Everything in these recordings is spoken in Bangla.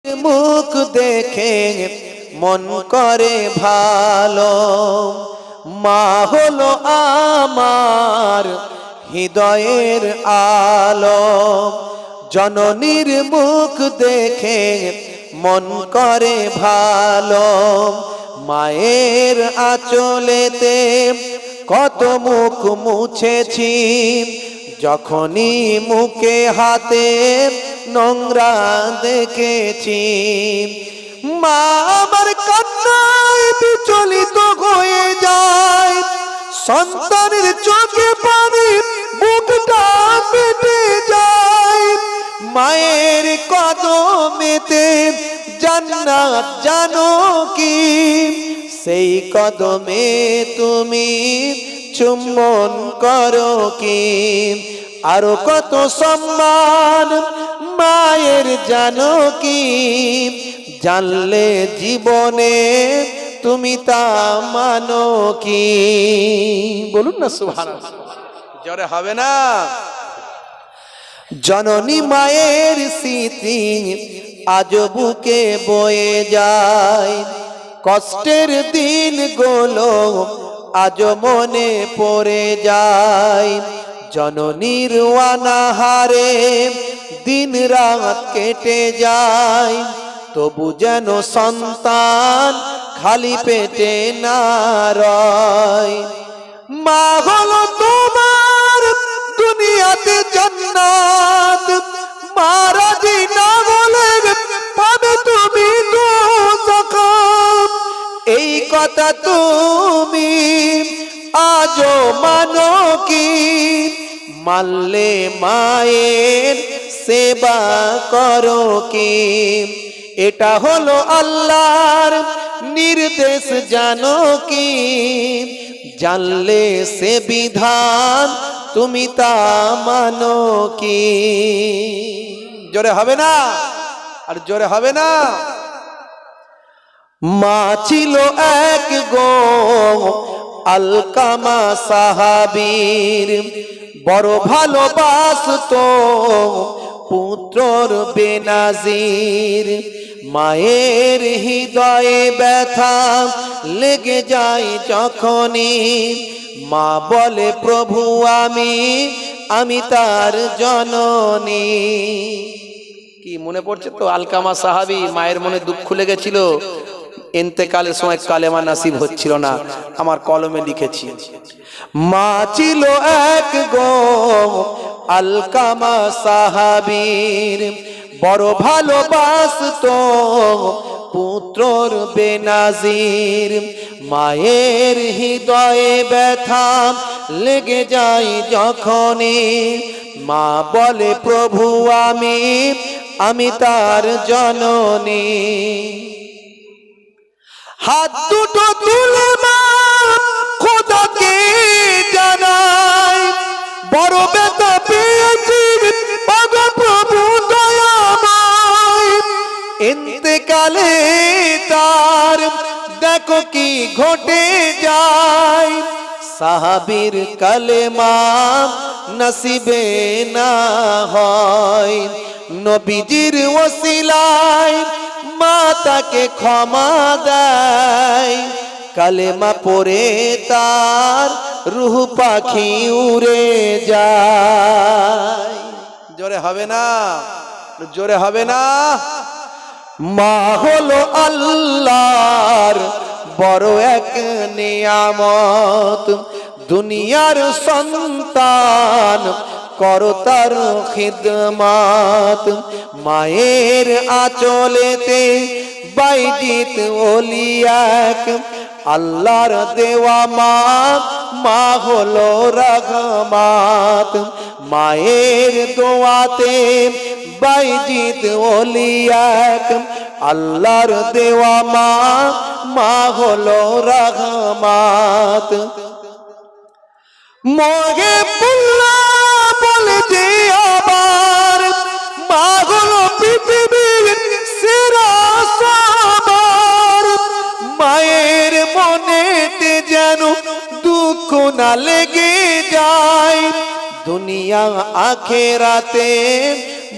মুখ দেখে মন করে ভালো, মা হলো আমার হৃদয়ের আলো। জননীর মুখ দেখে মন করে ভালো, মায়ের আঁচলেতে কত মুখ মুছেছি, যখনই মুখে হাতে নোংরা দেখেছি। মা আমার কান্নায় বিচলিত হয়ে যায়, সন্তানের চোখে পানি বুকটা ফেটে যায়। মায়ের কদমেতে জান্নাত জানো কি, সেই কদমে তুমি চুম্বন করো কি। আরো কত সম্মান মায়ের জানো কি, জানলে জীবনে তুমি তা মানো কি। বলুন না সুবহানাল্লাহ, জোরে হবে না? জননী মায়ের স্মৃতি আজ বুকে বয়ে যায়, কষ্টের দিনগুলো আজ মনে পড়ে যায়। জননীর অনাহারে দিন রাত কেটে যায়, তবু যেন সন্তান খালি পেটে না রয়। মা হলো তোমার দুনিয়াতে জান্নাত, মা রাজি না হলে পাবে তুমি দোজখ। এই কথা তুমি আজও মানো কি, মানলে মায়ের সেবা করো কি। এটা হলো আল্লাহর নির্দেশ জানো কি, জানলে সে বিধান তুমি তা মানো কি। জোরে হবে না? আর জোরে হবে না? মা ছিল এক গো আলকামা সাহাবীর, বড় ভালোবাসতো পুত্রর বেনাজির। মায়ের হৃদয়ে ব্যথা লেগে যায় যখনই, মা বলে প্রভু আমি তার জননী। কি মনে পড়ছে তো? আলকামা সাহাবী, মায়ের মনে দুঃখ লেগেছিল, ইন্তেকালের সময় কালেমা নাসিব হচ্ছিল না, আমার কলমে লিখেছি। মা ছিল এক গো আলকামা সাহাবীর, বড় ভালোবাসতো পুত্রর বেনাজির। মায়ের হৃদয়ে ব্যথা লেগে যায় যখনই, মা বলে প্রভু আমি তার জননী। হাত দুটো তুলে মা খোদাকে জানাই, বড় ব্যথা পেয়েছি পাগল প্রভু দয়াময়। ইন্তেকালে তার দেখো কি ঘটে যায়, সাহাবীর কালেমা নসিবে না হয়। নবীজির ওসিলায় মা তাকে ক্ষমা দেয়, কালেমা পড়ে তার রূহ পাখি উড়ে যায়। জোরে হবে না? জোরে হবে না? মা হলো আল্লাহর বড় এক নিয়ামত, দুনিয়ার সন্তান করো তার খিদমত। মায়ের আঁচলেতে বাইজিত ওলিয়াক, আল্লাহর দেওয়া মা হলো রহমত। মায়ের দোয়াতে বাইজিত ওলিয়াক, আল্লাহর দেওয়া মা হলো রহমত। মোহে পুল্লা বলে যে আবার, মা হলো পৃথিবীর সেরা সবার। মায়ের মনেতে যেন দুঃখ না লেগে যায়, দুনিয়া আখেরাতে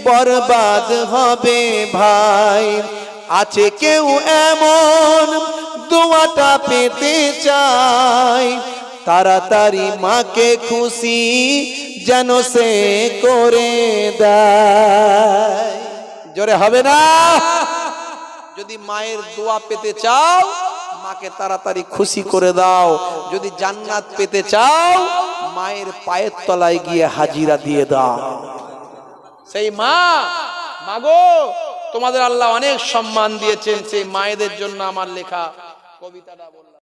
বরবাদ হবে ভাই। আছে কেউ এমন দোয়াটা পেতে চায়, তাড়াতাড়ি মাকে খুশি যেন সে করে দেয়। জোরে হবে না? যদি মায়ের দোয়া পেতে চাও, মাকে তাড়াতাড়ি খুশি করে দাও। যদি জান্নাত পেতে চাও, মায়ের পায়ের তলায় গিয়ে হাজিরা দিয়ে দাও। সেই মা, মাগো তোমাদের আল্লাহ অনেক সম্মান দিয়েছেন, সেই মায়েদের জন্য আমার লেখা কবিতাটা বললাম।